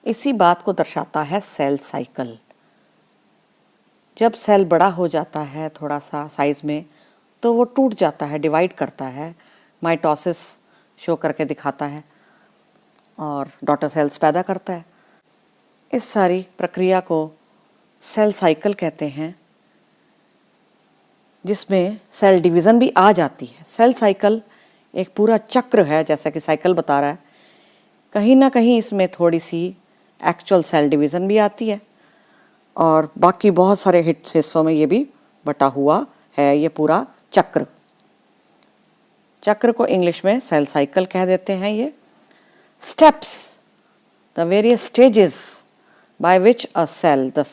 इसी बात को दर्शाता है सेल साइकिल। जब सेल बड़ा हो जाता है थोड़ा सा साइज में तो वो टूट जाता है, डिवाइड करता है, माइटोसिस शो करके दिखाता है और डॉटर सेल्स पैदा करता है। इस सारी प्रक्रिया को सेल साइकिल कहते हैं, जिसमें सेल डिवीज़न भी आ जाती है। सेल साइकिल एक पूरा चक्र है, जैसा कि साइकिल बता रहा है। कहीं ना कहीं इसमें थोड़ी सी एक्चुअल सेल डिवीज़न भी आती है और बाकी बहुत सारे हिस्सों में ये भी बटा हुआ है ये पूरा चक्र। चक्र को इंग्लिश में सेल साइकिल कह देते हैं। ये steps, the various stages by which a cell, the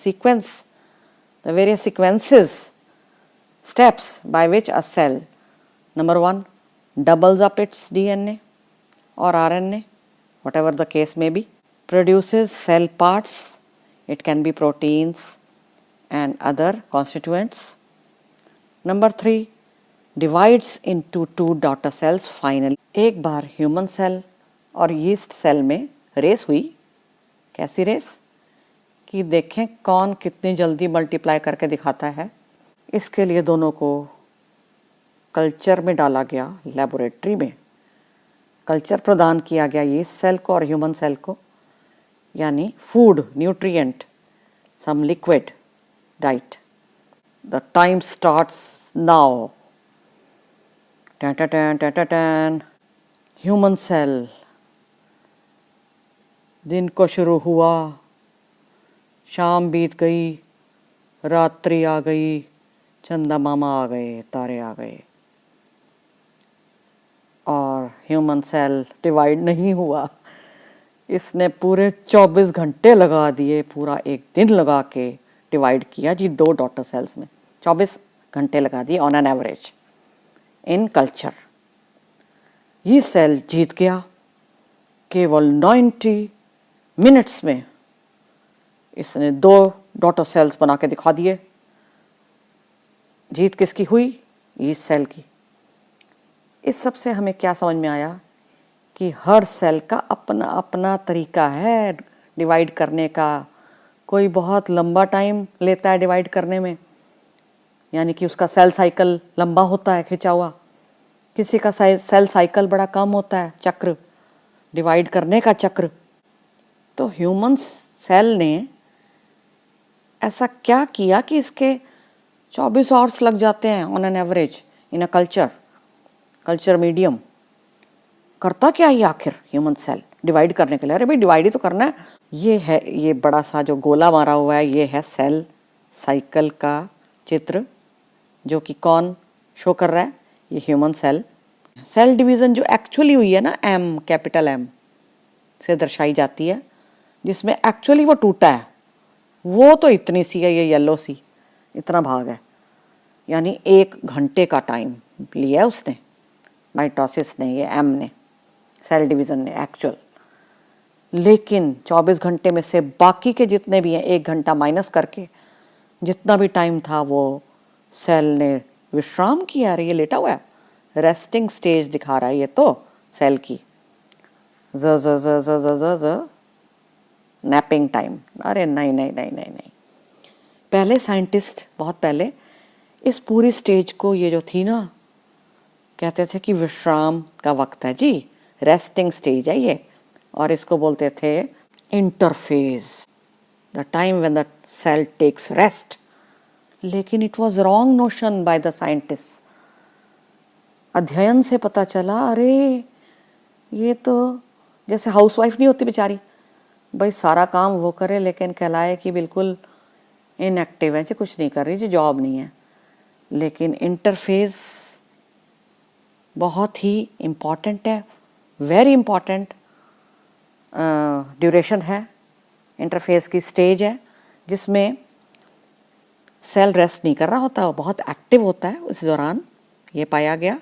various sequences, steps by which a cell, number 1, doubles up its DNA or RNA, whatever the case may be, produces cell parts, it can be proteins and other constituents. Number 3, divides into 2 daughter cells finally. एक बार human cell और yeast cell में race हुई। कैसी race? कि देखें कौन कितनी जल्दी मल्टीप्लाई करके दिखाता है। इसके लिए दोनों को कल्चर में डाला गया, लेबोरेटरी में कल्चर प्रदान किया गया यीस्ट सेल को और ह्यूमन सेल को, यानी food, nutrient, some liquid diet. The time starts now. टन ह्यूमन सेल, दिन को शुरू हुआ, शाम बीत गई, रात्रि आ गई, चंदा मामा आ गए, तारे आ गए और ह्यूमन सेल डिवाइड नहीं हुआ। इसने पूरे 24 घंटे लगा दिए, पूरा एक दिन लगा के डिवाइड किया जी 2 डॉटर सेल्स में। 24 घंटे लगा दिए on an average in culture. ये सेल जीत गया केवल 90 मिनट्स में। इसने 2 डॉटर सेल्स बना के दिखा दिए। जीत किसकी हुई? यीस्ट सेल की। इस सब से हमें क्या समझ में आया कि हर सेल का अपना अपना तरीका है डिवाइड करने का। कोई बहुत लंबा टाइम लेता है डिवाइड करने में, यानी कि उसका सेल साइकिल लंबा होता है, खिंचा हुआ। किसी का सेल साइकिल बड़ा कम होता है, चक्र डिवाइड करने का चक्र। तो ह्यूमन सेल ने ऐसा क्या किया कि इसके 24 आवर्स लग जाते हैं on an average in a culture medium. करता क्या ये आखिर ह्यूमन सेल डिवाइड करने के लिए? अरे भाई डिवाइड ही तो करना है। ये है, ये बड़ा सा जो गोला मारा हुआ है, ये है सेल साइकिल का चित्र, जो कि कौन शो कर रहा है? ये ह्यूमन सेल। सेल डिवीज़न जो एक्चुअली हुई है ना, एम, कैपिटल एम से दर्शाई जाती है, जिसमें एक्चुअली वो टूटा है, वो तो इतनी सी है, ये येलो सी इतना भाग है। यानी 1 घंटे का टाइम लिया उसने, माइटोसिस ने, ये एम ने, सेल डिवीज़न ने एक्चुअल। लेकिन 24 घंटे में से बाकी के जितने भी हैं 1 घंटा माइनस करके जितना भी टाइम था वो सेल ने विश्राम किया। अरे ये लेटा हुआ है, रेस्टिंग स्टेज दिखा रहा है ये तो सेल की। ज ज ज ज ज ज ज नैपिंग टाइम। अरे नहीं नहीं नहीं नहीं नहीं। पहले साइंटिस्ट, बहुत पहले, इस पूरी स्टेज को, ये जो थी ना, कहते थे कि विश्राम का वक्त है जी, रेस्टिंग स्टेज है ये, और इसको बोलते थे interphase, the time when the cell takes rest. लेकिन it was wrong notion by the scientist. अध्ययन से पता चला, अरे ये तो जैसे हाउसवाइफ नहीं होती बेचारी, भाई सारा काम वो करे लेकिन कहलाए कि बिल्कुल इनएक्टिव है जी, कुछ नहीं कर रही जी, जॉब नहीं है। लेकिन इंटरफेस बहुत ही इम्पॉर्टेंट है, वेरी इम्पॉर्टेंट ड्यूरेशन है। इंटरफेस की स्टेज है जिसमें सेल रेस्ट नहीं कर रहा होता, वो बहुत एक्टिव होता है उस दौरान, ये पाया गया।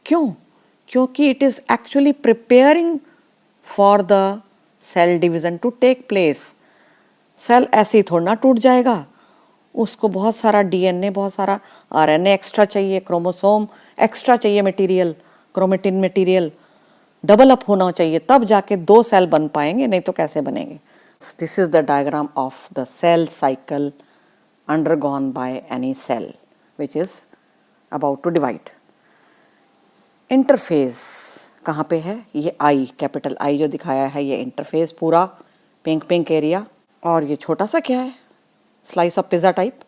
क्यों? क्योंकि it is actually preparing for the cell division to take place. Cell ऐसे ही थोड़ा ना टूट जाएगा, उसको बहुत सारा डीएनए, बहुत सारा आरएनए एक्स्ट्रा चाहिए, क्रोमोसोम एक्स्ट्रा चाहिए, material, chromatin material double up होना चाहिए, तब जाके 2 सेल बन पाएंगे, नहीं तो कैसे बनेंगे। This is the diagram of the cell cycle undergone by any cell which is about to divide. Interface कहाँ पे है? ये आई, कैपिटल आई जो दिखाया है, ये इंटरफेस पूरा पिंक पिंक एरिया। और ये छोटा सा क्या है? Slice of pizza type.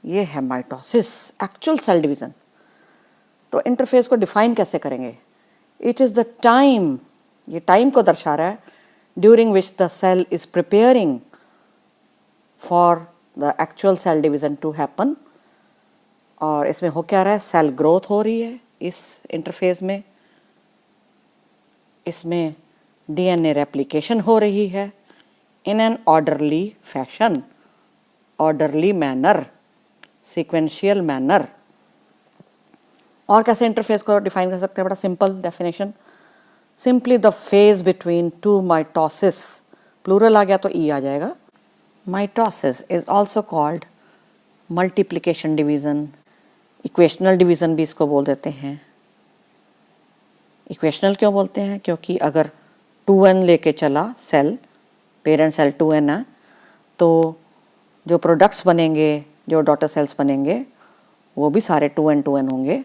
ये है माइटोसिस, एक्चुअल सेल डिवीज़न। तो इंटरफेस को डिफाइन कैसे करेंगे? इट इज़ द टाइम, ये टाइम को दर्शा रहा है, during which the cell is preparing for the actual cell division to happen. और इसमें हो क्या रहा है? सेल ग्रोथ हो रही है इस इंटरफेस में, इसमें डीएनए रेप्लिकेशन हो रही है in an orderly fashion, orderly manner, sequential manner. और कैसे इंटरफेस को डिफाइन कर सकते हैं? बड़ा simple definition, simply the phase between two mitosis, plural आ गया तो ई आ जाएगा। Mitosis is also called multiplication division, equational division भी इसको बोल देते हैं। इक्वेशनल क्यों बोलते हैं? क्योंकि अगर 2n लेके चला सेल, पेरेंट सेल 2n है, तो जो प्रोडक्ट्स बनेंगे, जो डॉटर सेल्स बनेंगे, वो भी सारे 2n होंगे।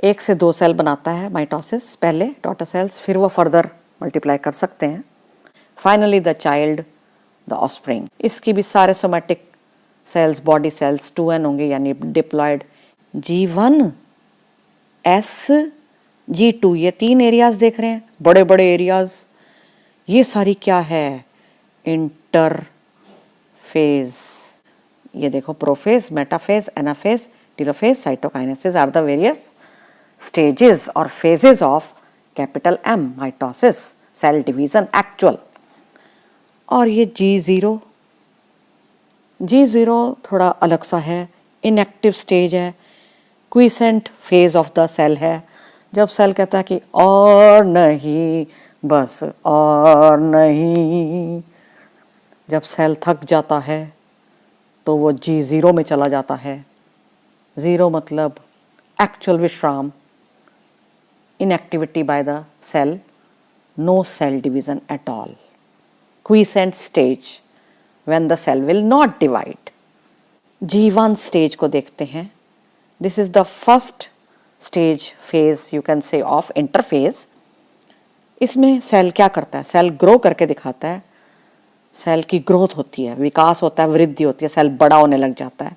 1 से 2 सेल बनाता है माइटोसिस पहले, डॉटर सेल्स, फिर वो फर्दर मल्टीप्लाई कर सकते हैं। Finally the child, the offspring. इसकी भी सारे somatic cells, body cells 2n होंगे, यानी डिप्लॉयड। G1, S, G2, ये 3 एरियाज देख रहे हैं, बड़े बड़े एरियाज। ये सारी क्या है? इंटरफेज। ये देखो, prophase, metaphase, anaphase, telophase, cytokinesis are the various stages or phases of capital M, mitosis, cell division, actual। और ये G0, G0 थोड़ा अलग सा है, inactive stage है, quiescent phase of the cell है। जब सेल कहता है कि और नहीं, बस और नहीं, जब सेल थक जाता है तो वो G0 में चला जाता है। 0 मतलब actual विश्राम, inactivity by the cell, no cell division at all, quiescent stage when the cell will not divide। G1 stage को देखते हैं। This is the first stage phase you can say of interphase। इसमें cell क्या करता है? Cell grow करके दिखाता है, सेल की ग्रोथ होती है, विकास होता है, वृद्धि होती है, सेल बड़ा होने लग जाता है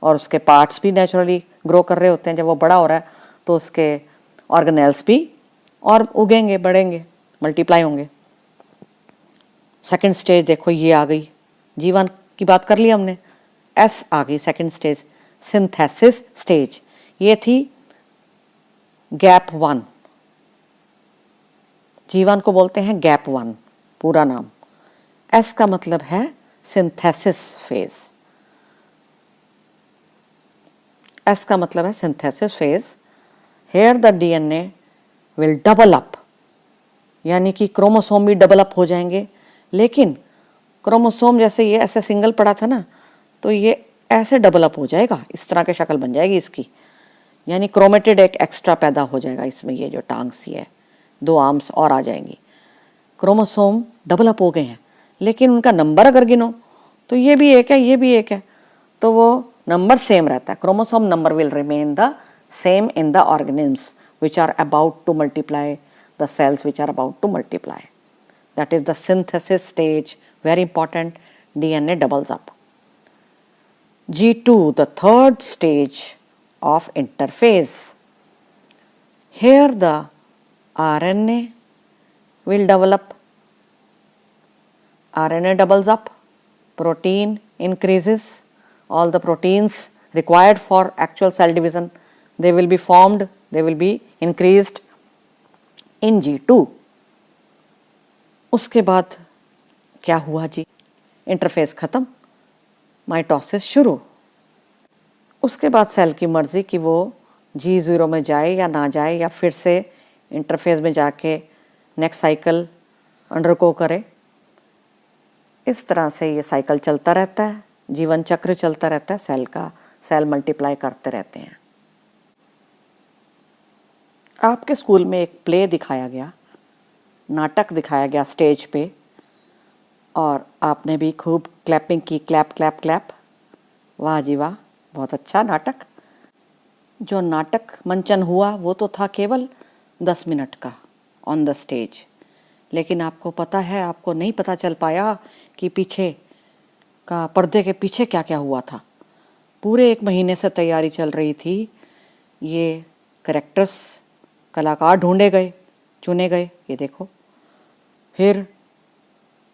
और उसके पार्ट्स भी नेचुरली ग्रो कर रहे होते हैं। जब वो बड़ा हो रहा है तो उसके ऑर्गेनेल्स भी और उगेंगे, बढ़ेंगे, मल्टीप्लाई होंगे। सेकंड स्टेज देखो, ये आ गई, G1 की बात कर ली हमने, S आ गई सेकंड स्टेज, सिंथेसिस स्टेज। ये थी गैप 1, G1 को बोलते हैं गैप 1 पूरा नाम। S का मतलब है सिंथेसिस फेज, S का मतलब है synthesis phase. Here the DNA will double up, यानी कि क्रोमोसोम भी डबल अप हो जाएंगे। लेकिन क्रोमोसोम जैसे ये ऐसे सिंगल पड़ा था ना, तो ये ऐसे डबल अप हो जाएगा, इस तरह की शक्ल बन जाएगी इसकी, यानी क्रोमेटिड एक एक्स्ट्रा पैदा हो जाएगा इसमें। ये जो टांग सी है, 2 आर्म्स और आ जाएंगी। क्रोमोसोम डबल अप हो गए हैं, लेकिन उनका नंबर अगर गिनो तो ये भी एक है, ये भी एक है, तो वो नंबर सेम रहता है। Chromosome number will remain the same in the organisms which are about to multiply, the cells which are about to multiply. That is the synthesis stage, very important, DNA doubles up. G2, the third stage of interphase. Here the RNA will develop, RNA doubles up, protein increases, all the proteins required for actual cell division, they will be formed, they will be increased in G2। उसके बाद क्या हुआ जी? Interface खत्म, mitosis शुरू। उसके बाद cell की मर्जी कि वो G0 में जाए या ना जाए, या फिर से इंटरफेस में जाके नेक्स्ट साइकिल अंडरगो करे। इस तरह से ये साइकिल चलता रहता है, जीवन चक्र चलता रहता है सेल का, सेल मल्टीप्लाई करते रहते हैं। आपके स्कूल में एक प्ले दिखाया गया, नाटक दिखाया गया स्टेज पे, और आपने भी खूब क्लैपिंग की, क्लैप क्लैप क्लैप। वाह जी वाह, बहुत अच्छा नाटक। जो नाटक मंचन हुआ वो तो था केवल 10 मिनट का ऑन द स्टेज, लेकिन आपको पता है, आपको नहीं पता चल पाया कि पीछे का, पर्दे के पीछे क्या क्या हुआ था। पूरे 1 महीने से तैयारी चल रही थी। ये कैरेक्टर्स, कलाकार ढूंढे गए, चुने गए, ये देखो। फिर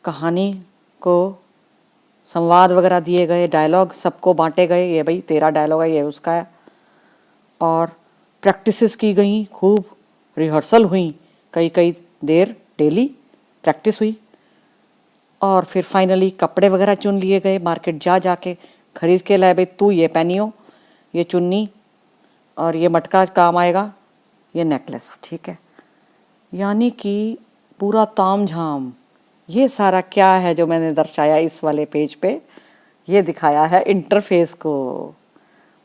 कहानी को संवाद वगैरह दिए गए, डायलॉग सबको बांटे गए, ये भाई तेरा डायलॉग है, ये उसका है। और प्रैक्टिसेस की गई, खूब रिहर्सल हुई, कई कई देर डेली प्रैक्टिस हुई। और फिर फाइनली कपड़े वगैरह चुन लिए गए, मार्केट जा जाके खरीद के लाए, भाई तू ये पहनियो, ये चुन्नी, और ये मटका काम आएगा, ये नेकलेस, ठीक है। यानी कि पूरा तामझाम। ये सारा क्या है जो मैंने दर्शाया इस वाले पेज पे, ये दिखाया है इंटरफेस को।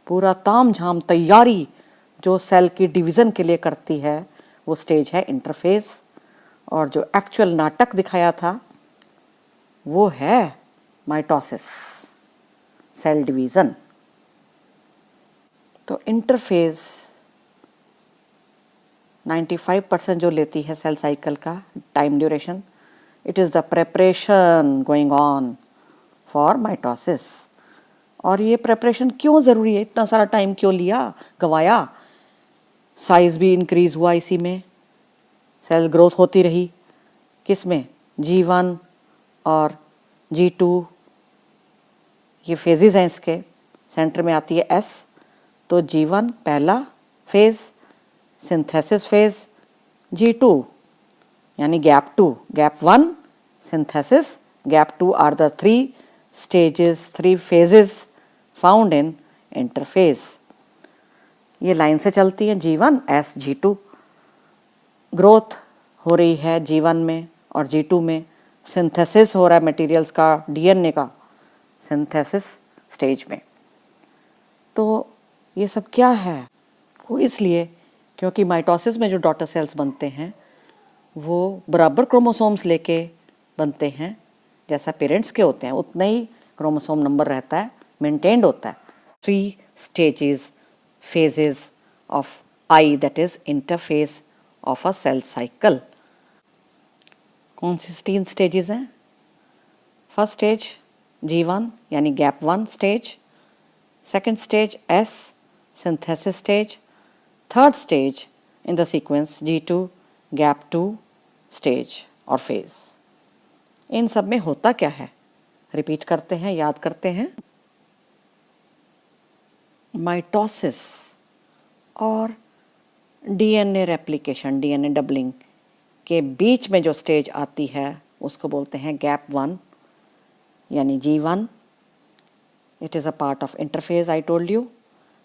पूरा तामझाम तैयारी जो सेल की डिवीज़न के लिए करती है, वो स्टेज है इंटरफेस। और जो एक्चुअल नाटक दिखाया था वो है माइटोसिस, सेल डिवीज़न। तो इंटरफेस 95% जो लेती है सेल साइकिल का time duration, it is the preparation going on for mitosis. और ये प्रेपरेशन क्यों ज़रूरी है, इतना सारा टाइम क्यों लिया, गवाया। साइज़ भी इंक्रीज़ हुआ इसी में, सेल ग्रोथ होती रही। किस में, G1 और G2, ये फेजेस हैं इसके। सेंटर में आती है S, तो G1 पहला फेज़, सिंथेसिस फेज़। G2 यानी gap 2, gap 1 synthesis, gap 2 are the 3 stages, 3 phases found in interphase। ये लाइन से चलती है, G1 S G2। ग्रोथ हो रही है G1 में और G2 में, सिंथेसिस हो रहा है मटेरियल्स का, DNA का सिंथेसिस स्टेज में। तो ये सब क्या है, वो इसलिए क्योंकि माइटोसिस में जो डॉटर सेल्स बनते हैं वो बराबर क्रोमोसोम्स लेके बनते हैं, जैसा पेरेंट्स के होते हैं उतना ही क्रोमोसोम नंबर रहता है, मेंटेन्ड होता है। 3 stages, phases of I, that is interphase of a cell cycle। कौन सी 3 stages हैं? फर्स्ट स्टेज G1 यानी gap 1 stage, second stage S synthesis stage, third stage in the sequence G2 gap 2 stage और phase. इन सब में होता क्या है, repeat करते हैं, याद करते हैं। माइटोसिस और DNA रेप्लिकेशन, DNA डबलिंग के बीच में जो स्टेज आती है उसको बोलते हैं गैप 1 यानी G1। It is a part of interphase, I told you.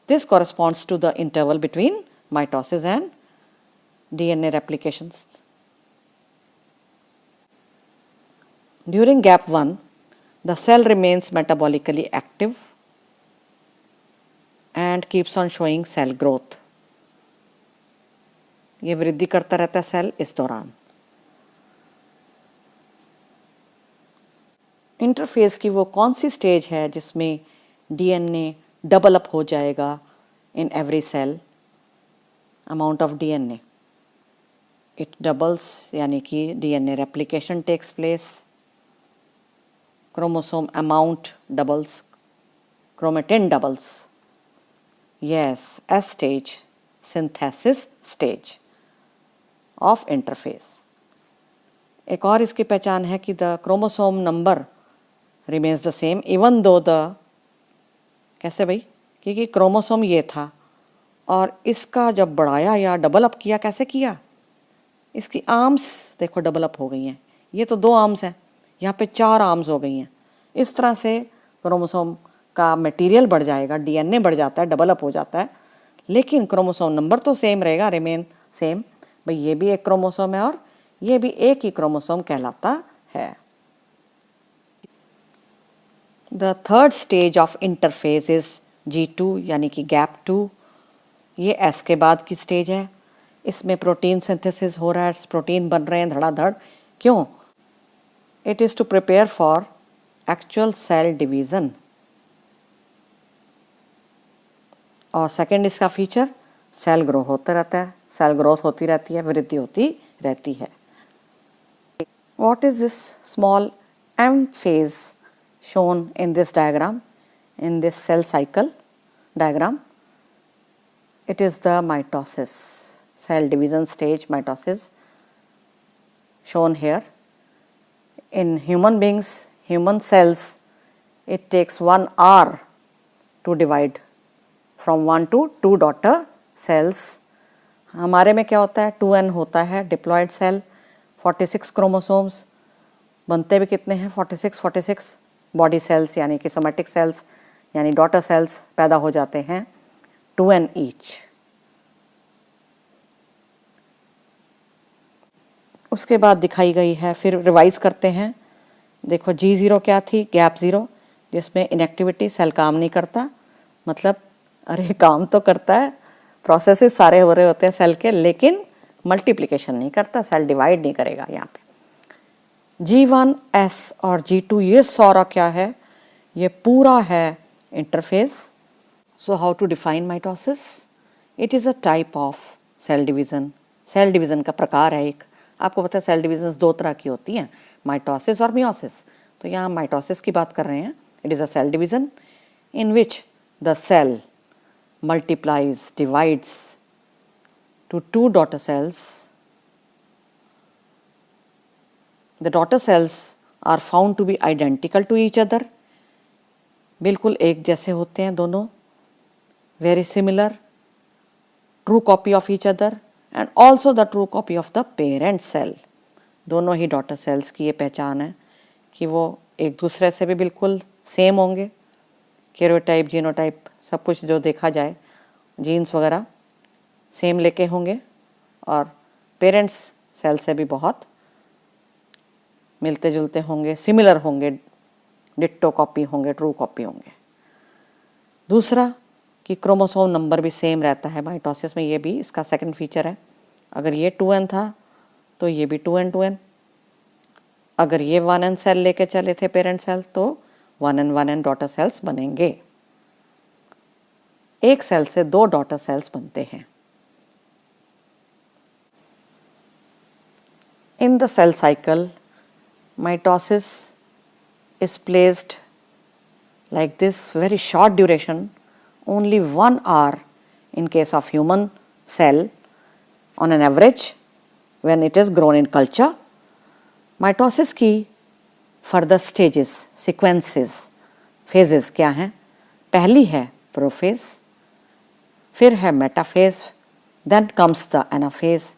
This corresponds to the interval between mitosis and DNA replications. During gap 1, the cell remains metabolically active and keeps on showing cell growth. ये वृद्धि करता रहता है cell इस दौरान। Interface की वो कौन सी स्टेज है जिसमें DNA डबल अप हो जाएगा in every cell, amount of DNA it doubles, यानी कि DNA replication takes place, chromosome amount doubles, chromatin doubles. Yes, S stage, synthesis stage of interphase. एक और इसकी पहचान है कि the chromosome number remains the same even though the, कैसे भाई, क्योंकि क्रोमोसोम ये था और इसका जब बढ़ाया या डबल अप किया, कैसे किया, इसकी आर्म्स देखो डबल अप हो गई हैं। ये तो 2 आर्म्स हैं, यहाँ पे 4 आर्म्स हो गई हैं। इस तरह से क्रोमोसोम का मटेरियल बढ़ जाएगा, DNA बढ़ जाता है, डबल अप हो जाता है, लेकिन क्रोमोसोम नंबर तो सेम रहेगा, रिमेन सेम। भाई ये भी एक क्रोमोसोम है और ये भी एक ही क्रोमोसोम कहलाता है। The third stage of interphase is G2 यानी कि गैप 2। ये S के बाद की स्टेज है। इसमें प्रोटीन सिंथेसिस हो रहा है, प्रोटीन बन रहे हैं धड़ाधड़। क्यों? It is to prepare for actual cell division. और सेकेंड इसका फीचर सेल ग्रो होता रहता है, सेल ग्रोथ होती रहती है, वृद्धि होती रहती है. What is this small M phase shown in this diagram, in this cell cycle diagram? It is the mitosis, cell division stage mitosis shown here. In human beings, human cells, it takes 1 hour to divide from 1 to 2 daughter cells. हमारे में क्या होता है, 2n होता है diploid cell, 46 chromosomes, बनते भी कितने हैं, 46 बॉडी सेल्स यानी कि सोमेटिक सेल्स यानी डॉटर सेल्स पैदा हो जाते हैं, 2n ईच. उसके बाद दिखाई गई है, फिर रिवाइज करते हैं. देखो G0 क्या थी, गैप 0, जिसमें इनएक्टिविटी, सेल काम नहीं करता. मतलब अरे काम तो करता है, प्रोसेसेस सारे हो रहे होते हैं सेल के, लेकिन मल्टीप्लिकेशन नहीं करता, सेल डिवाइड नहीं करेगा. यहाँ पे G1S और G2 ये सारा क्या है, ये पूरा है interphase. So how to define mitosis? It is a type of cell division. Cell division का प्रकार है एक. आपको पता है सेल डिवीजन 2 तरह की होती हैं, माइटोसिस और मियोसिस. तो यहाँ माइटोसिस की बात कर रहे हैं. It is a cell division in which the cell multiplies, divides to 2 daughter cells. The daughter cells are found to be identical to each other. बिल्कुल एक जैसे होते हैं दोनों, very similar, true copy of each other and also the true copy of the parent cell. दोनों ही daughter cells की ये पहचान है कि वो एक दूसरे से भी बिल्कुल सेम होंगे. कैरियोटाइप, जीनोटाइप, सब कुछ जो देखा जाए, जीन्स वगैरह सेम लेके होंगे और पेरेंट्स सेल से भी बहुत मिलते जुलते होंगे, सिमिलर होंगे, डिट्टो कॉपी होंगे, ट्रू कॉपी होंगे. दूसरा कि क्रोमोसोम नंबर भी सेम रहता है माइटोसिस में, ये भी इसका सेकंड फीचर है. अगर ये 2n था तो ये भी 2n. अगर ये 1n सेल लेके चले थे पेरेंट सेल तो 1n डॉटर सेल्स बनेंगे. एक सेल से 2 डॉटर सेल्स बनते हैं. In the cell cycle mitosis is placed like this, very short duration, only 1 hour in case of human cell on an average when it is grown in culture. Mitosis की further stages, sequences, phases क्या हैं? पहली है prophase, फिर है metaphase, then comes the anaphase,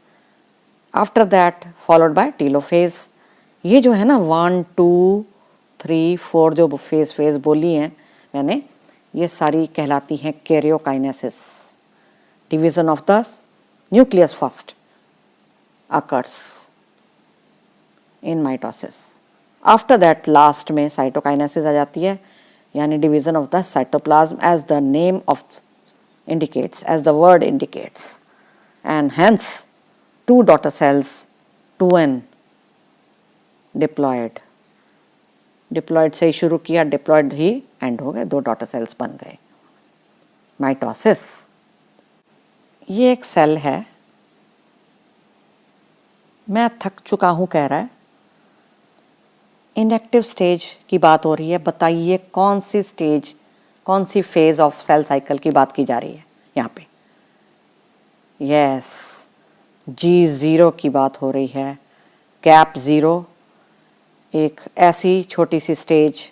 after that followed by telophase. ये जो है ना 1, 2, 3, 4 जो फेज बोली हैं मैंने, ये सारी कहलाती हैं karyokinesis. Division of the nucleus first occurs in mitosis. After that last में साइटोकाइनेसिस आ जाती है, यानी division of the cytoplasm as the name of indicates, as the word indicates. And hence 2 daughter cells, 2n diploid. Diploid से ही शुरू किया, diploid he and हो गए, 2 डॉटर सेल्स बन गए. माइटोसिस ये एक सेल है. मैं थक चुका हूं कह रहा है. इनएक्टिव स्टेज की बात हो रही है. बताइए कौन सी स्टेज, कौन सी फेज ऑफ सेल साइकिल की बात की जा रही है यहाँ पे? यस, G0 की बात हो रही है. गैप 0 एक ऐसी छोटी सी स्टेज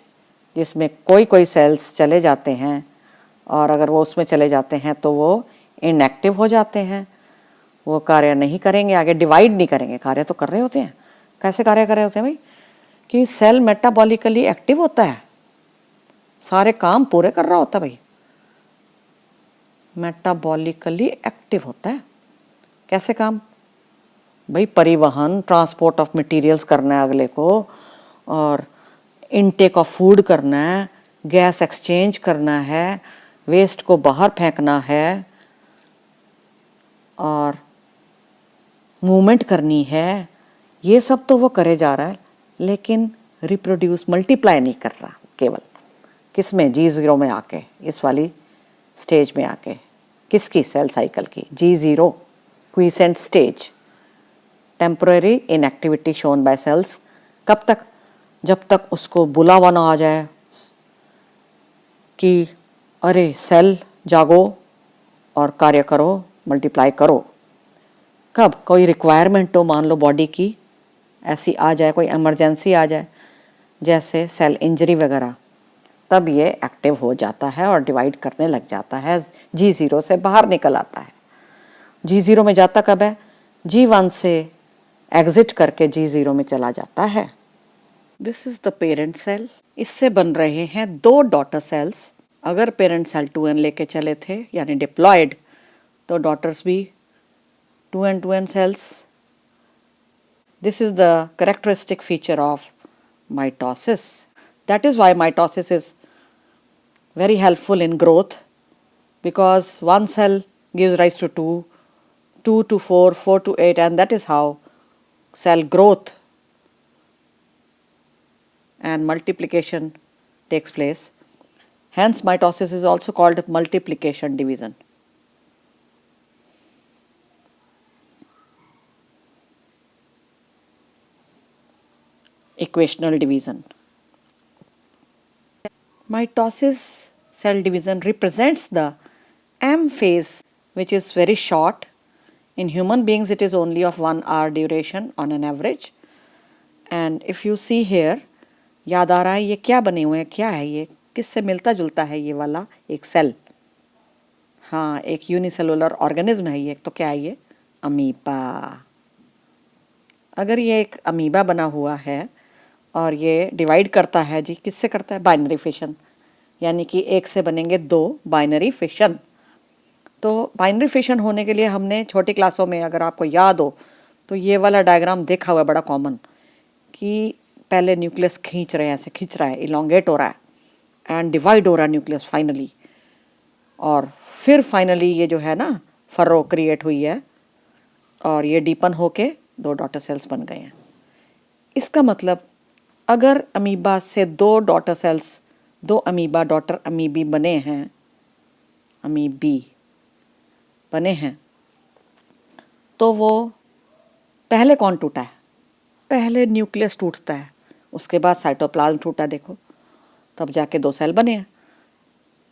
जिसमें कोई सेल्स चले जाते हैं, और अगर वो उसमें चले जाते हैं तो वो इनएक्टिव हो जाते हैं, वो कार्य नहीं करेंगे, आगे डिवाइड नहीं करेंगे. कार्य तो कर रहे होते हैं. कैसे कार्य कर रहे होते हैं भाई? कि सेल मेटाबॉलिकली एक्टिव होता है, सारे काम पूरे कर रहा होता है भाई. मेटाबॉलिकली एक्टिव होता है. कैसे काम भाई? परिवहन, ट्रांसपोर्ट ऑफ मटेरियल्स करना है अगले को, और इनटेक ऑफ फूड करना है, गैस एक्सचेंज करना है, वेस्ट को बाहर फेंकना है, और मूवमेंट करनी है. ये सब तो वो करे जा रहा है, लेकिन रिप्रोड्यूस मल्टीप्लाई नहीं कर रहा, केवल किस में, G0 में आके, इस वाली स्टेज में आके, किसकी, सेल साइकिल की, G0 quiescent stage, temporary inactivity shown by cells. कब तक? जब तक उसको बुलावा ना आ जाए कि अरे सेल जागो और कार्य करो, मल्टीप्लाई करो। कब? कोई रिक्वायरमेंट हो, मान लो बॉडी की ऐसी आ जाए, कोई इमरजेंसी आ जाए, जैसे सेल इंजरी वगैरह, तब ये एक्टिव हो जाता है और डिवाइड करने लग जाता है, G0 से बाहर निकल आता है। G0 में जाता कब है? G1 से एग्जिट करके G0 में चला जाता है। This is the parent cell. इससे बन रहे हैं 2 डॉटर सेल्स। अगर पेरेंट सेल 2n लेके चले थे यानी डिप्लॉयड, तो डॉटर्स भी 2n 2n cells. This is the characteristic feature of mitosis. That is why mitosis is very helpful in growth, because one cell gives rise to 2, 2 to 4, 4 to 8, and that is how cell growth and multiplication takes place. Hence mitosis is also called multiplication division. Equational division. Mitosis cell division represents the M phase, which is very short. In human beings it is only of 1 hour duration on an average. And if you see here, याद आ रहा है ये क्या बने हुए हैं, क्या है ये, किससे मिलता जुलता है ये वाला एक सेल? हाँ, एक यूनिसेलुलर ऑर्गेनिज्म है ये। तो क्या है ये? अमीबा। अगर ये एक अमीबा बना हुआ है और ये डिवाइड करता है जी, किससे करता है? बाइनरी फिशन, यानी कि एक से बनेंगे 2, बाइनरी फिशन। तो बाइनरी फिशन होने के लिए हमने छोटी क्लासों में, अगर आपको याद हो तो ये वाला डायग्राम देखा हुआ है बड़ा कॉमन, कि पहले न्यूक्लियस खींच रहे हैं, ऐसे खींच रहा है, इलोंगेट हो रहा है एंड डिवाइड हो रहा है न्यूक्लियस फाइनली, और फिर फाइनली ये जो है ना फरो क्रिएट हुई है और ये डीपन होके 2 डॉटर सेल्स बन गए हैं। इसका मतलब अगर अमीबा से 2 डॉटर सेल्स, 2 अमीबा डॉटर अमीबी बने हैं, अमीबी बने हैं, तो वो पहले कौन टूटा है? पहले न्यूक्लियस टूटता है, उसके बाद साइटोप्लाज्म टूटा, देखो, तब जाके 2 सेल बने हैं।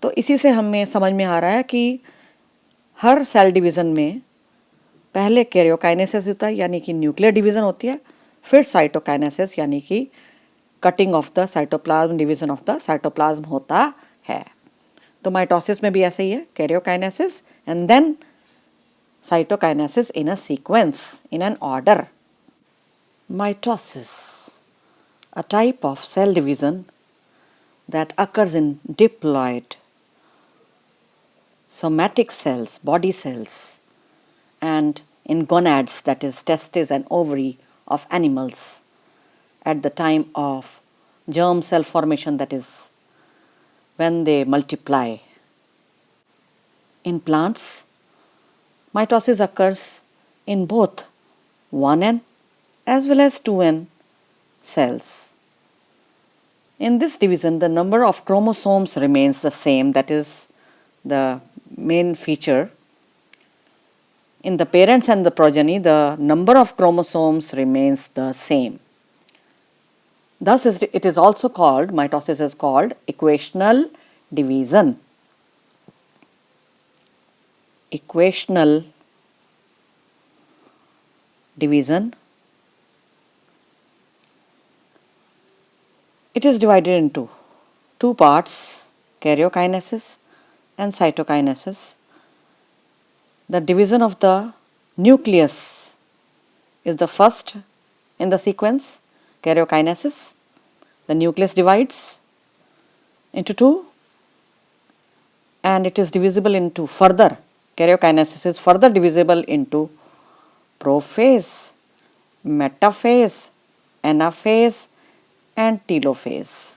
तो इसी से हमें समझ में आ रहा है कि हर सेल डिवीज़न में पहले कैरियोकाइनेसिस होता है, यानी कि न्यूक्लियर डिवीज़न होती है, फिर साइटोकाइनेसिस यानी कि cutting of the cytoplasm, division of the cytoplasm होता है। तो माइटोसिस में भी ऐसे ही है, karyokinesis and then cytokinesis in a sequence, in an order. Mitosis, a type of cell division that occurs in diploid somatic cells, body cells, and in gonads, that is testes and ovary of animals, at the time of germ cell formation, that is when they multiply. In plants, mitosis occurs in both 1n as well as 2n cells. In this division, the number of chromosomes remains the same, that is the main feature. In the parents and the progeny, the number of chromosomes remains the same. Thus, it is also called, mitosis is called equational division. Equational division. It is divided into 2 parts, karyokinesis and cytokinesis. The division of the nucleus is the first in the sequence, karyokinesis. The nucleus divides into 2 and it is divisible into further, karyokinesis is further divisible into prophase, metaphase, anaphase and telophase,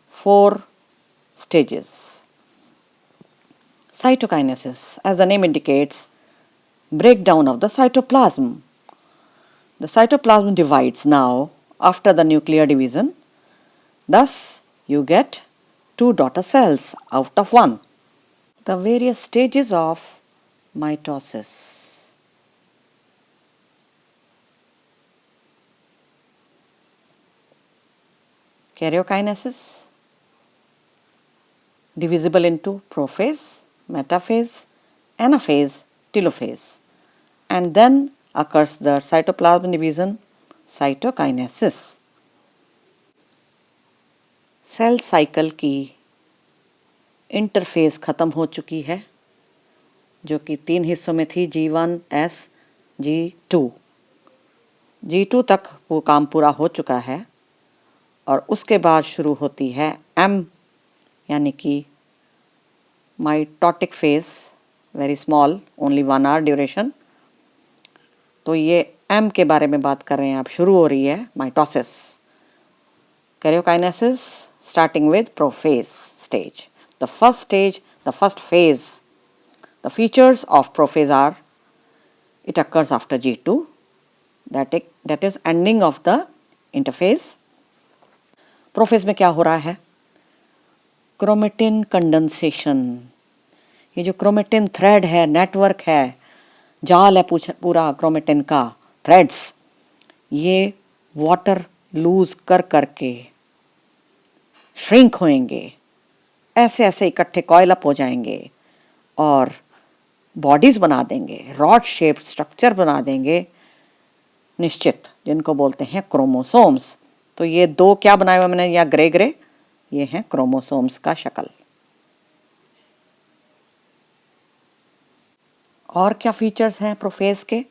4 stages. Cytokinesis, as the name indicates, breakdown of the cytoplasm. The cytoplasm divides now after the nuclear division Thus, you get 2 daughter cells out of 1. The various stages of mitosis. Karyokinesis, divisible into prophase, metaphase, anaphase, telophase, and then occurs the cytoplasm division, cytokinesis. Cell cycle की interphase ख़त्म हो चुकी है, जो कि 3 हिस्सों में थी, G1, S, G2. G2 तक वो काम पूरा हो चुका है और उसके बाद शुरू होती है M, यानी कि mitotic phase, very small, only 1 hour duration. तो ये M के बारे में बात कर रहे हैं, अब शुरू हो रही है mitosis. Karyokinesis starting with prophase stage. The first stage, the first phase, the features of prophase are, it occurs after G2, that is ending of the interphase. Prophase में क्या हो रहा है? Chromatin condensation. ये जो क्रोमेटिन थ्रेड है, network है, जाल है पूरा क्रोमेटिन का, थ्रेड्स, ये वाटर लूज कर करके श्रिंक होएंगे, ऐसे ऐसे इकट्ठे कॉइल अप हो जाएंगे और बॉडीज बना देंगे, रॉड शेप स्ट्रक्चर बना देंगे निश्चित, जिनको बोलते हैं क्रोमोसोम्स. तो ये 2 क्या बनाए हुए मैंने, या ग्रे ग्रे, ये हैं क्रोमोसोम्स का शक्ल. और क्या फीचर्स हैं प्रोफेज के?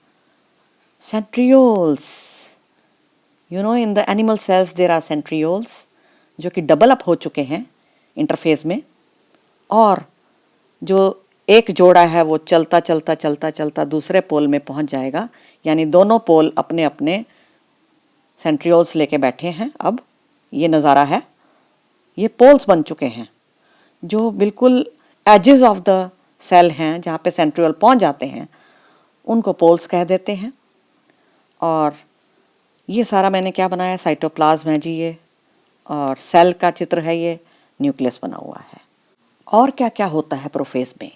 Centrioles. You know, in the animal cells there are centrioles, जो कि डबल अप हो चुके हैं इंटरफेज में, और जो एक जोड़ा है वो चलता चलता चलता चलता दूसरे पोल में पहुंच जाएगा, यानी दोनों पोल अपने अपने सेंट्रियोल्स लेके बैठे हैं. अब ये नज़ारा है, ये पोल्स बन चुके हैं, जो बिल्कुल एजेस ऑफ द सेल हैं, जहाँ पे सेंट्रियोल पहुंच जाते हैं, उनको पोल्स कह देते हैं. और ये सारा मैंने क्या बनाया, साइटोप्लाज्म है जी ये, और सेल का चित्र है, ये न्यूक्लियस बना हुआ है. और क्या क्या होता है प्रोफेज में?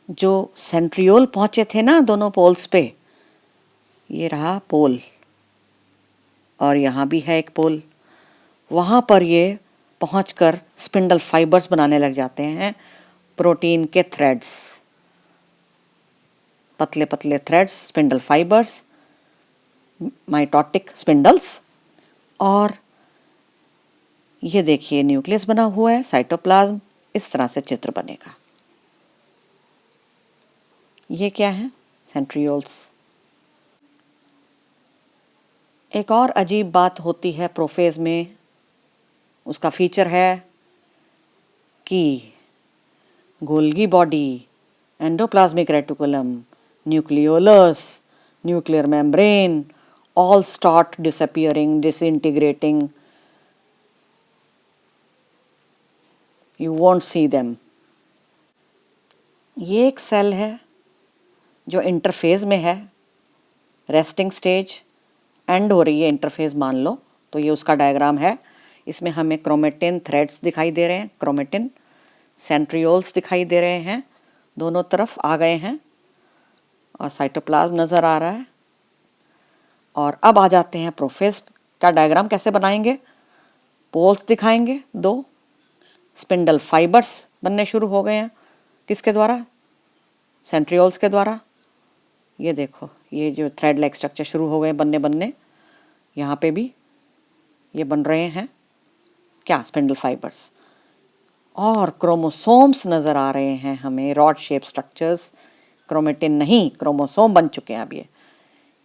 जो सेंट्रियोल पहुंचे थे ना दोनों पोल्स पे, ये रहा पोल, और यहाँ भी है एक पोल, वहाँ पर ये पहुंचकर स्पिंडल फाइबर्स बनाने लग जाते हैं, प्रोटीन के थ्रेड्स, पतले पतले threads, spindle fibres, mitotic spindles. और ये देखिए न्यूक्लियस बना हुआ है, साइटोप्लाज्म, इस तरह से चित्र बनेगा. ये क्या है? सेंट्रियोल्स. एक और अजीब बात होती है प्रोफेज में, उसका फीचर है कि Golgi body, endoplasmic reticulum, nucleolus, nuclear membrane, all start disappearing, disintegrating. You won't see them. ये एक सेल है जो इंटरफेज में है, रेस्टिंग स्टेज, एंड हो रही है इंटरफेज मान लो, तो ये उसका डायग्राम है. इसमें हमें क्रोमेटिन थ्रेड्स दिखाई दे रहे हैं, क्रोमेटिन सेंट्रियोल्स दिखाई दे रहे हैं, दोनों तरफ आ गए हैं, और साइटोप्लाज्म नज़र आ रहा है. और अब आ जाते हैं प्रोफेज का डायग्राम कैसे बनाएंगे. पोल्स दिखाएंगे 2, स्पिंडल फाइबर्स बनने शुरू हो गए हैं, किसके द्वारा? सेंट्रियोल्स के द्वारा. ये देखो, ये जो थ्रेड लाइक स्ट्रक्चर शुरू हो गए बनने, यहाँ पे भी ये बन रहे हैं, क्या? Spindle fibres. और क्रोमोसोम्स नज़र आ रहे हैं हमें, रॉड शेप स्ट्रक्चर्स, क्रोमेटिन नहीं, क्रोमोसोम बन चुके हैं अब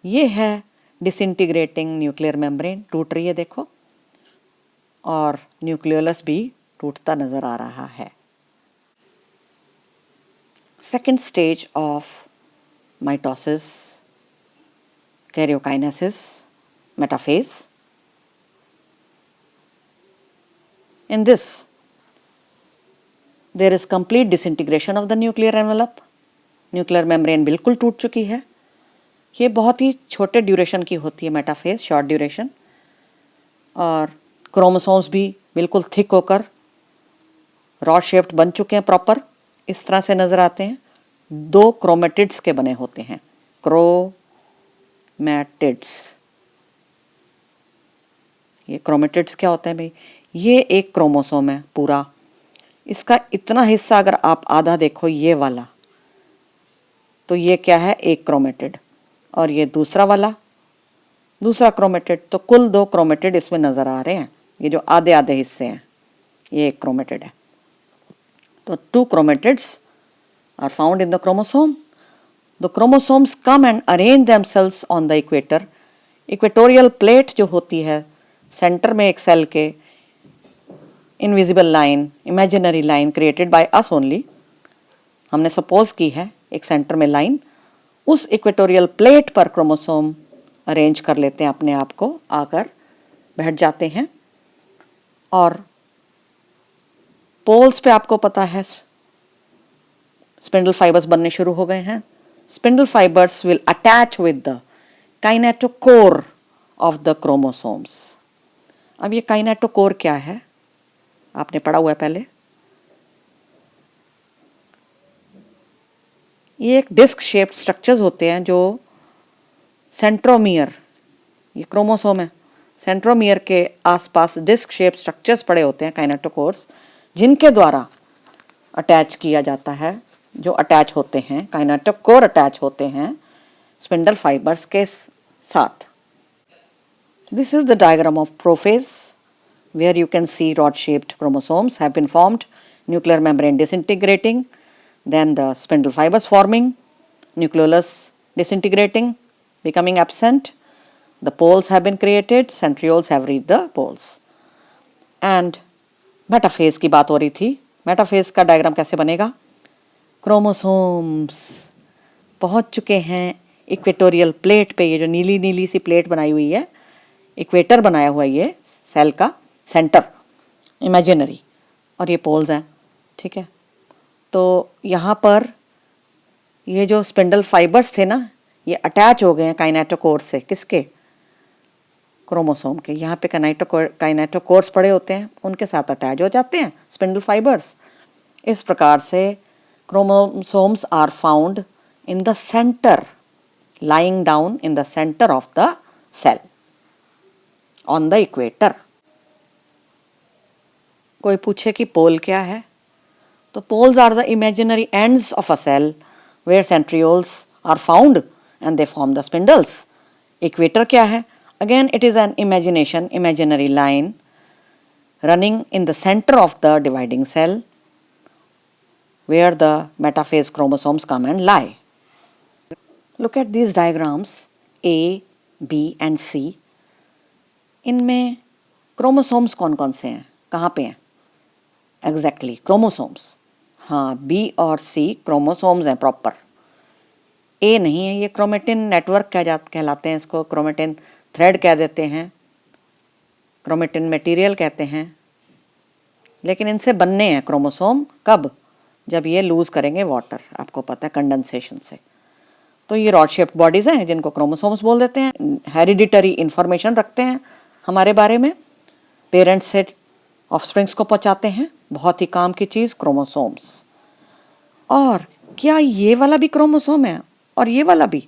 ये है डिसइंटीग्रेटिंग न्यूक्लियर मेम्ब्रेन, टूट रही है देखो, और न्यूक्लियोलस भी टूटता नज़र आ रहा है. Second stage of mitosis, karyokinesis, metaphase. In this, there is complete disintegration of the nuclear envelope. Nuclear membrane बिल्कुल टूट चुकी है. ये बहुत ही छोटे ड्यूरेशन की होती है मेटाफेज, शॉर्ट ड्यूरेशन. और क्रोमोसोम्स भी बिल्कुल थिक होकर रॉड शेप्ड बन चुके हैं प्रॉपर, इस तरह से नज़र आते हैं। 2 क्रोमेटिड्स के बने होते हैं, क्रोमैटिड्स। ये क्रोमेटिड्स क्या होते हैं भाई? ये एक क्रोमोसोम है पूरा, इसका इतना हिस्सा अगर आप आधा देखो ये वाला, तो ये क्या है? एक क्रोमेटिड। और ये दूसरा वाला दूसरा क्रोमेटिड। तो कुल 2 क्रोमेटिड इसमें नज़र आ रहे हैं। ये जो आधे आधे हिस्से हैं ये एक क्रोमेटिड है। तो 2 chromatids are found in the chromosome. The chromosomes come and arrange themselves on the equator. Equatorial plate जो होती है सेंटर में एक सेल के, invisible line, imaginary line created by us only, हमने सपोज की है एक सेंटर में लाइन, उस इक्वेटोरियल प्लेट पर क्रोमोसोम अरेंज कर लेते हैं अपने आप को, आकर बैठ जाते हैं। और पोल्स पे आपको पता है स्पिंडल फाइबर्स बनने शुरू हो गए हैं। Spindle fibres will attach with the kinetochore of the chromosomes. अब ये काइनेटोकोर क्या है? आपने पढ़ा हुआ है पहले। ये एक डिस्क शेप्ड स्ट्रक्चर्स होते हैं जो सेंट्रोमियर, ये क्रोमोसोम है, सेंट्रोमियर के आसपास डिस्क शेप स्ट्रक्चर्स पड़े होते हैं काइनेटोकोर्स, जिनके द्वारा अटैच किया जाता है, जो अटैच होते हैं, काइनेटोकोर अटैच होते हैं स्पिंडल फाइबर्स के साथ। This is the diagram of prophase where you can see rod shaped chromosomes have been formed, nuclear membrane disintegrating, then the spindle fibers forming, nucleolus disintegrating, becoming absent, the poles have been created, centrioles have reached the poles. And metaphase की बात हो रही थी। Metaphase का diagram कैसे बनेगा? Chromosomes पहुंच चुके हैं इक्वेटोरियल प्लेट पे, ये जो नीली नीली सी प्लेट बनाई हुई है, इक्वेटर बनाया हुआ है ये सेल का सेंटर, इमेजिनरी, और ये पोल्स हैं, ठीक है। तो यहाँ पर ये जो स्पिंडल फाइबर्स थे ना, ये अटैच हो गए हैं काइनेटोकोर से। किसके? क्रोमोसोम के। यहाँ पे काइनेटोकोर्स पड़े होते हैं, उनके साथ अटैच हो जाते हैं स्पिंडल फाइबर्स। इस प्रकार से chromosomes are found in the centre, lying down in the center of the cell on the equator. कोई पूछे कि पोल क्या है, तो poles are the imaginary ends of a cell where centrioles are found and they form the spindles. Equator क्या है? Again it is an imaginary line running in the center of the dividing cell where the metaphase chromosomes come and lie. Look at these diagrams A, B and C. इनमें chromosomes कौन कौन से हैं, कहाँ पे हैं? Exactly chromosomes. हाँ, B और C क्रोमोसोम्स हैं प्रॉपर। A नहीं है, ये क्रोमेटिन नेटवर्क कहलाते हैं, इसको क्रोमेटिन थ्रेड कह देते हैं, क्रोमेटिन मटेरियल कहते हैं। लेकिन इनसे बनने हैं क्रोमोसोम कब? जब ये लूज़ करेंगे वाटर, आपको पता है, कंडेंसेशन से। तो ये रॉड शेप्ड बॉडीज़ हैं जिनको क्रोमोसोम्स बोल देते हैं। हेरिडिटरी इंफॉर्मेशन रखते हैं हमारे बारे में, पेरेंट्स से ऑफस्प्रिंग्स को पहुंचाते हैं। बहुत ही काम की चीज़ क्रोमोसोम्स। और क्या ये वाला भी क्रोमोसोम है और ये वाला भी?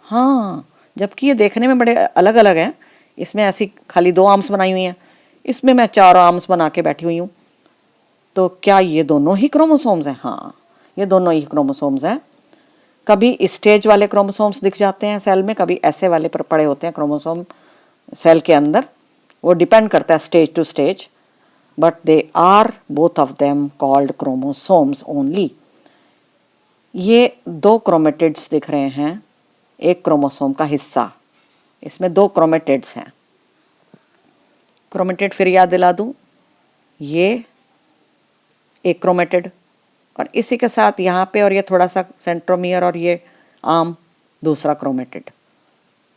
हाँ, जबकि ये देखने में बड़े अलग अलग हैं। इसमें ऐसी खाली 2 आर्म्स बनाई हुई हैं, इसमें मैं 4 आर्म्स बना के बैठी हुई हूँ। तो क्या ये दोनों ही क्रोमोसोम्स हैं? हाँ, ये दोनों ही क्रोमोसोम्स हैं। कभी स्टेज वाले क्रोमोसोम्स दिख जाते हैं सेल में, कभी ऐसे वाले पर पड़े होते हैं क्रोमोसोम सेल के अंदर। वो डिपेंड करता है stage to stage, but they are both of them called chromosomes only. ये 2 क्रोमेटिड्स दिख रहे हैं, एक क्रोमोसोम का हिस्सा। इसमें 2 क्रोमेटिड्स हैं। क्रोमेटिड फिर याद दिला दूं, ये एक क्रोमेटिड और इसी के साथ यहाँ पे और ये थोड़ा सा सेंट्रोमियर और ये आर्म दूसरा chromatid.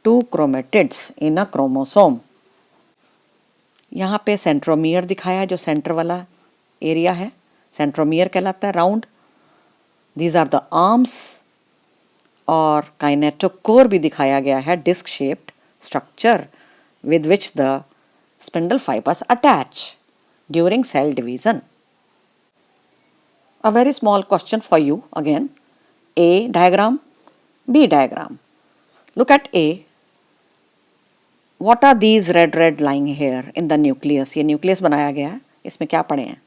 2 chromatids in a chromosome. यहाँ पे सेंट्रोमियर दिखाया है, जो सेंटर वाला एरिया है सेंट्रोमियर कहलाता है, round. These are the arms. और काइनेटोकोर भी दिखाया गया है, disc shaped structure with which the spindle fibers attach during cell division. A very small question for you again. A diagram, B diagram. Look at A. What are these red lying here in the nucleus? ये nucleus बनाया गया है, इसमें क्या पड़े हैं?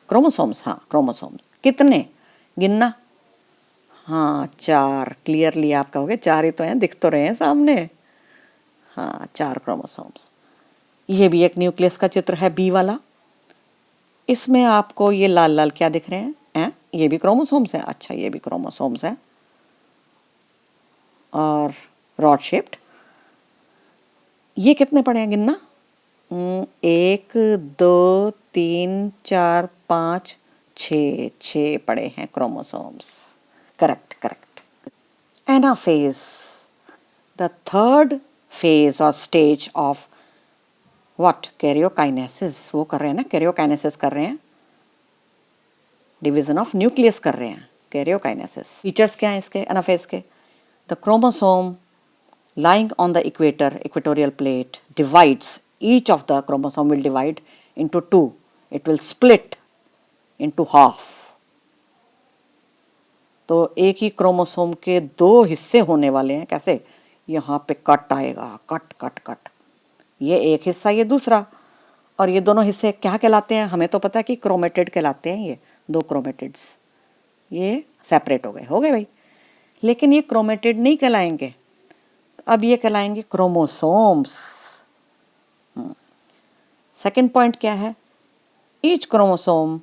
Chromosomes, हाँ chromosomes. कितने? गिनना? हाँ 4. क्लियरली आप कहोगे 4 ही तो हैं, दिख तो रहे हैं सामने. हाँ 4 क्रोमोसोम्स. ये भी एक न्यूक्लियस का चित्र है बी वाला. इसमें आपको ये लाल लाल क्या दिख रहे हैं? ये भी क्रोमोसोम्स हैं. अच्छा ये भी क्रोमोसोम्स हैं और रॉड शेप्ड. ये कितने पड़े हैं गिनना? 1 2 3 4 5 6 पड़े हैं chromosomes. Correct. Anaphase, the third phase or stage of what? Karyokinesis. वो कर रहे हैं ना, karyokinesis कर रहे हैं, division of nucleus कर रहे हैं, karyokinesis. Features क्या हैं इसके एनाफेज के? The chromosome lying on the equator, equatorial plate, divides. Each of the chromosome will divide into 2. It will split into half. तो एक ही क्रोमोसोम के 2 हिस्से होने वाले हैं. कैसे? यहाँ पे कट आएगा, कट. ये एक हिस्सा, ये दूसरा. और ये दोनों हिस्से क्या कहलाते हैं? हमें तो पता है कि क्रोमेटिड कहलाते हैं. ये 2 क्रोमेटिड्स ये सेपरेट हो गए भाई. लेकिन ये क्रोमेटिड नहीं कहलाएंगे, अब ये कहलाएंगे क्रोमोसोम्स. सेकंड पॉइंट क्या है? ईच क्रोमोसोम,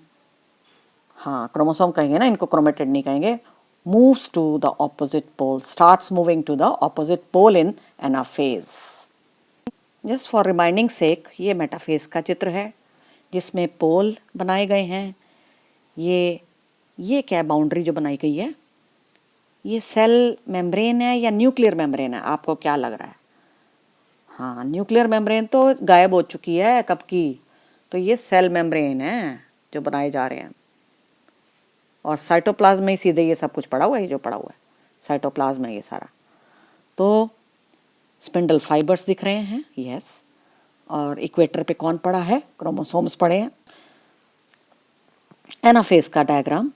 हाँ क्रोमोसोम कहेंगे ना, इनको क्रोमेटिड नहीं कहेंगे. moves to the opposite pole, starts moving to the opposite pole in anaphase. Just for reminding sake, ये मेटाफेज का चित्र है जिसमें पोल बनाए गए हैं. ये क्या बाउंड्री जो बनाई गई है? ये सेल मेम्ब्रेन है या न्यूक्लियर मेम्ब्रेन है? आपको क्या लग रहा है? हाँ न्यूक्लियर मेम्ब्रेन तो गायब हो चुकी है कब की. तो ये सेल मेम्ब्रेन है जो बनाए जा रहे हैं. और साइटोप्लाज्म में ही सीधे ये सब कुछ पड़ा हुआ है. जो पड़ा हुआ है साइटोप्लाज्म में ये सारा. तो स्पिंडल फाइबर्स दिख रहे हैं, यस. और इक्वेटर पे कौन पड़ा है? क्रोमोसोम्स पड़े हैं. एनाफेज का डायग्राम.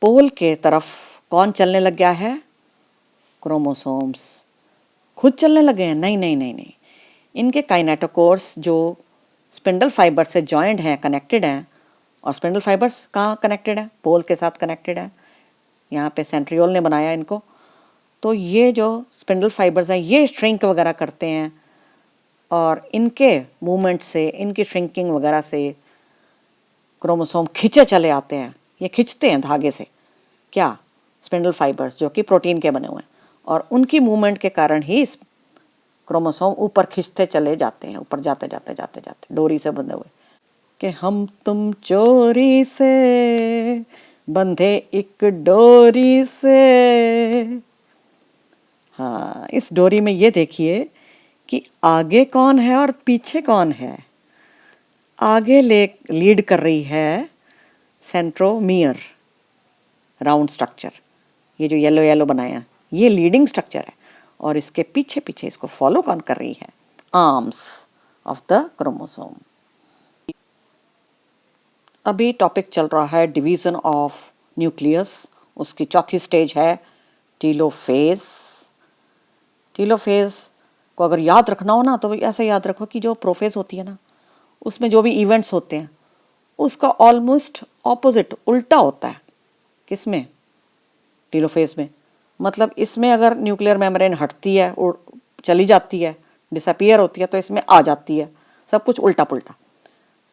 पोल के तरफ कौन चलने लग गया है? क्रोमोसोम्स खुद चलने लगे हैं? नहीं. इनके काइनेटोकोर्स जो स्पिंडल फाइबर से जॉइंट हैं, कनेक्टेड हैं. और स्पिंडल फाइबर्स कहाँ कनेक्टेड है? पोल के साथ कनेक्टेड है. यहाँ पे सेंट्रियोल ने बनाया इनको. तो ये जो स्पिंडल फाइबर्स हैं ये श्रिंक वगैरह करते हैं और इनके मूवमेंट से, इनकी श्रिंकिंग वगैरह से क्रोमोसोम खिंचे चले आते हैं. ये खिंचते हैं धागे से. क्या? स्पिंडल फाइबर्स जो कि प्रोटीन के बने हुए हैं. और उनकी मूवमेंट के कारण ही क्रोमोसोम ऊपर खिंचते चले जाते हैं, ऊपर जाते डोरी से बंधे हुए. कि हम तुम चोरी से बंधे एक डोरी से. हाँ इस डोरी में ये देखिए कि आगे कौन है और पीछे कौन है. आगे लीड कर रही है सेंट्रोमियर, राउंड स्ट्रक्चर. ये जो येलो बनाया ये लीडिंग स्ट्रक्चर है. और इसके पीछे इसको फॉलो कौन कर रही है? Arms of the chromosome. अभी टॉपिक चल रहा है डिवीज़न ऑफ न्यूक्लियस. उसकी चौथी स्टेज है टीलोफेज. टीलोफेज को अगर याद रखना हो ना तो ऐसे याद रखो कि जो प्रोफेज होती है ना उसमें जो भी इवेंट्स होते हैं उसका ऑलमोस्ट ऑपोजिट, उल्टा होता है. किसमें? टीलोफेज में. मतलब इसमें अगर न्यूक्लियर मेम्ब्रेन हटती है, चली जाती है, डिसअपीयर होती है, तो इसमें आ जाती है. सब कुछ उल्टा पुल्टा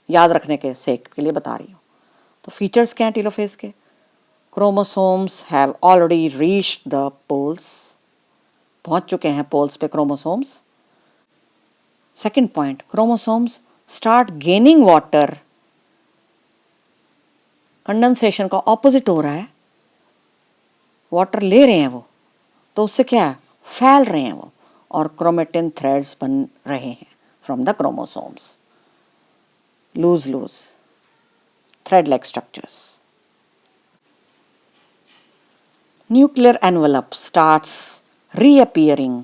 याद रखने के सेक के लिए बता रही हूँ. तो फीचर्स क्या हैं टीलोफेज के? Chromosomes have already reached the poles. पहुंच चुके हैं पोल्स पे chromosomes. Second point, chromosomes start gaining water. Condensation का ऑपोजिट हो रहा है. वाटर ले रहे हैं वो, तो उससे क्या है? फैल रहे हैं वो और क्रोमेटिन थ्रेड्स बन रहे हैं from the chromosomes. loose thread-like structures. Nuclear envelope starts reappearing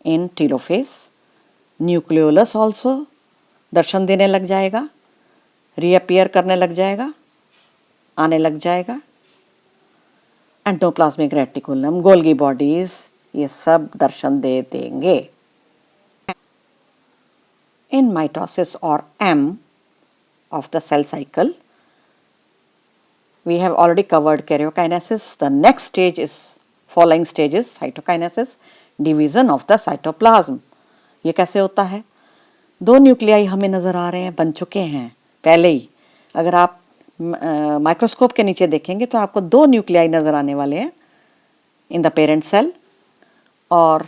in telophase. Nucleolus also दर्शन देने लग जाएगा, रीअपियर करने लग जाएगा, आने लग जाएगा। एंडोप्लाज्मिक रेटिकुलम, गोल्गी बॉडीज, ये सब दर्शन दे देंगे। In mitosis or M of the cell cycle, we have already covered karyokinesis. The next stage is, following stage is cytokinesis, division of the cytoplasm. ये कैसे होता है? दो न्यूक्लियाई हमें नज़र आ रहे हैं, बन चुके हैं पहले ही। अगर आप माइक्रोस्कोप के नीचे देखेंगे तो आपको दो न्यूक्लियाई नज़र आने वाले हैं इन द पेरेंट सेल, और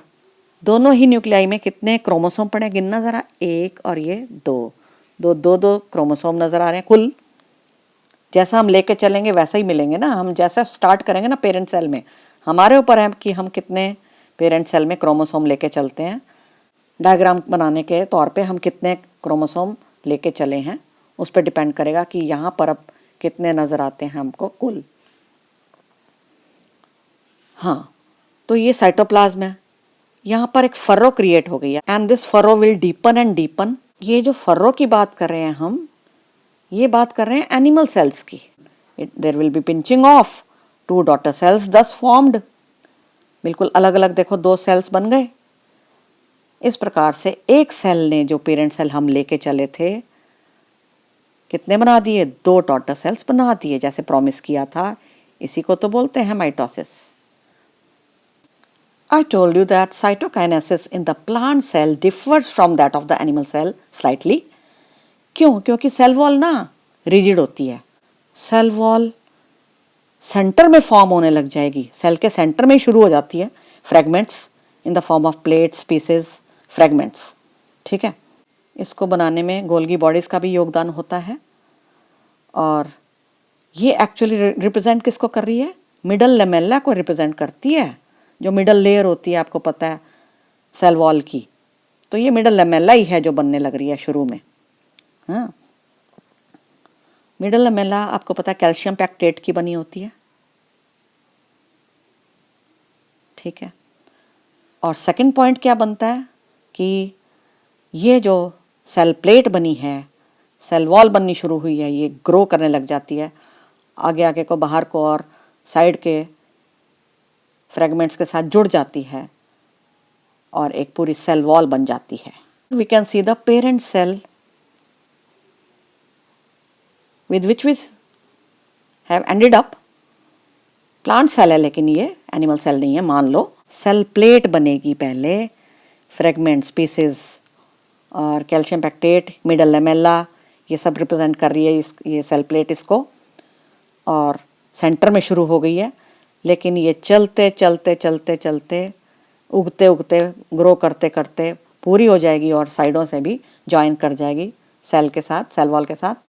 दोनों ही न्यूक्लियाई में कितने क्रोमोसोम पड़े गिनना ज़रा, एक और ये दो दो दो दो क्रोमोसोम नज़र आ रहे हैं कुल। जैसा हम लेके चलेंगे वैसा ही मिलेंगे ना, हम जैसा स्टार्ट करेंगे ना पेरेंट सेल में, हमारे ऊपर है कि हम कितने पेरेंट सेल में क्रोमोसोम लेके चलते हैं। डायग्राम बनाने के तौर पे हम कितने क्रोमोसोम लेके चले हैं उस पर डिपेंड करेगा कि यहाँ पर अब कितने नज़र आते हैं हमको कुल। हाँ, तो ये साइटोप्लाज्म है, यहाँ पर एक फर्रो क्रिएट हो गई है, and this furrow will deepen and deepen. ये जो फर्रो की बात कर रहे हैं हम, ये बात कर रहे हैं एनिमल सेल्स की। There will be pinching off, two daughter cells thus formed, बिल्कुल अलग अलग देखो दो सेल्स बन गए। इस प्रकार से एक सेल ने जो पेरेंट सेल हम लेके चले थे कितने बना दिए, दो डॉटर सेल्स बना दिए जैसे प्रॉमिस किया था। इसी को तो बोलते हैं mitosis. I told you that cytokinesis in the plant cell differs from that of the animal cell slightly. क्यों? क्योंकि सेल वॉल ना रिजिड होती है, सेल वॉल सेंटर में फॉर्म होने लग जाएगी, सेल के सेंटर में ही शुरू हो जाती है, fragments in the form of plates, pieces, fragments. ठीक है, इसको बनाने में गोल्गी बॉडीज़ का भी योगदान होता है। और ये एक्चुअली रिप्रेजेंट किसको कर रही है, मिडल लेमेला को रिप्रेजेंट करती है, जो मिडल लेयर होती है आपको पता है सेल वॉल की। तो ये मिडल लेमेला ही है जो बनने लग रही है शुरू में। हाँ, मिडल लेमेला आपको पता है कैल्शियम पैक्टेट की बनी होती है। ठीक है, और सेकंड पॉइंट क्या बनता है कि ये जो सेल प्लेट बनी है, सेल वॉल बननी शुरू हुई है, ये ग्रो करने लग जाती है आगे आगे को, बाहर को, और साइड के फ्रेगमेंट्स के साथ जुड़ जाती है और एक पूरी सेल वॉल बन जाती है। We can see the parent cell with which we have ended up, plant cell है लेकिन ये एनिमल सेल नहीं है मान लो। सेल प्लेट बनेगी पहले, फ्रेगमेंट्स, पीसेस और कैल्शियम पैक्टेट, मिडल लेमेला, ये सब रिप्रेजेंट कर रही है ये सेल प्लेट इसको, और सेंटर में शुरू हो गई है। लेकिन ये चलते चलते चलते चलते उगते उगते ग्रो करते करते पूरी हो जाएगी और साइडों से भी ज्वाइन कर जाएगी सेल के साथ, सेल वॉल के साथ।